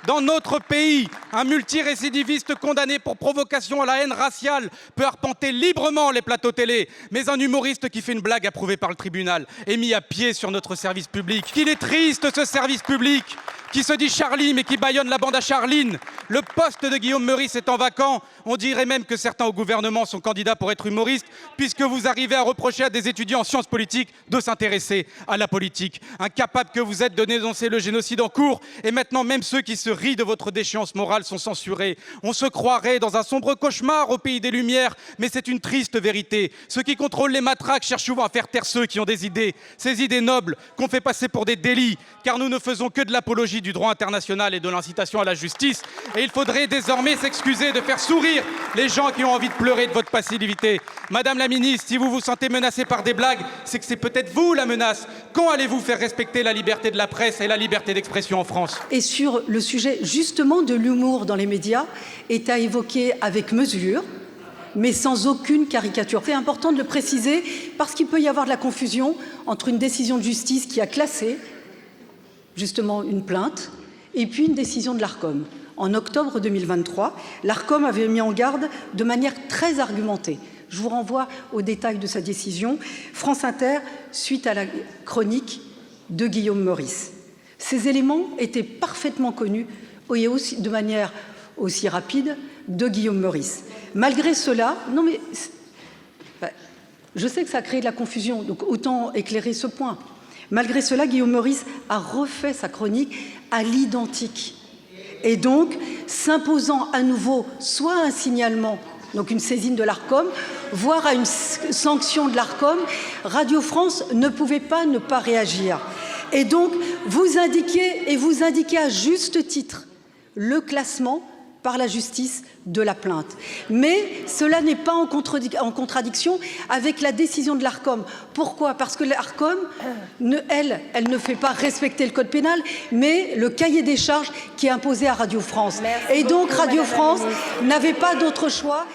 Dans notre pays, un multirécidiviste condamné pour provocation à la haine raciale peut arpenter librement les plateaux télé. Mais un humoriste qui fait une blague approuvée par le tribunal est mis à pied sur notre service public. Qu'il est triste, ce service public, qui se dit Charlie mais qui bâillonne la bande à Charline. Le poste de Guillaume Meurice étant vacant, on dirait même que certains au gouvernement sont candidats pour être humoristes, puisque vous arrivez à reprocher à des étudiants en sciences politiques de s'intéresser à la politique. Incapable que vous êtes de dénoncer le génocide en cours, et maintenant même ceux qui se rient de votre déchéance morale sont censurés. On se croirait dans un sombre cauchemar au pays des Lumières, mais c'est une triste vérité. Ceux qui contrôlent les matraques cherchent souvent à faire taire ceux qui ont des idées, ces idées nobles qu'on fait passer pour des délits, car nous ne faisons que de l'apologie du droit international et de l'incitation à la justice. Et il faudrait désormais s'excuser de faire sourire les gens qui ont envie de pleurer de votre passivité. Madame la ministre, si vous vous sentez menacée par des blagues, c'est que c'est peut-être vous la menace. Quand allez-vous faire respecter la liberté de la presse et la liberté d'expression en France? Et sur le sujet justement de l'humour dans les médias, est à évoquer avec mesure, mais sans aucune caricature. C'est important de le préciser parce qu'il peut y avoir de la confusion entre une décision de justice qui a classé justement une plainte et puis une décision de l'Arcom. En octobre 2023, l'Arcom avait mis en garde de manière très argumentée. Je vous renvoie aux détails de sa décision. France Inter, suite à la chronique de Guillaume Meurice. Ces éléments étaient parfaitement connus et aussi, de manière aussi rapide de Guillaume Meurice. Malgré cela, non mais je sais que ça a créé de la confusion, donc autant éclairer ce point. Malgré cela, Guillaume Meurice a refait sa chronique à l'identique. Et donc, s'imposant à nouveau soit un signalement, donc une saisine de l'Arcom, voire à une sanction de l'Arcom, Radio France ne pouvait pas ne pas réagir. Et donc, vous indiquez à juste titre le classement par la justice de la plainte. Mais cela n'est pas en contradiction avec la décision de l'Arcom. Pourquoi? Parce que l'Arcom, elle ne fait pas respecter le code pénal, mais le cahier des charges qui est imposé à Radio France. Et donc Radio France n'avait pas d'autre choix.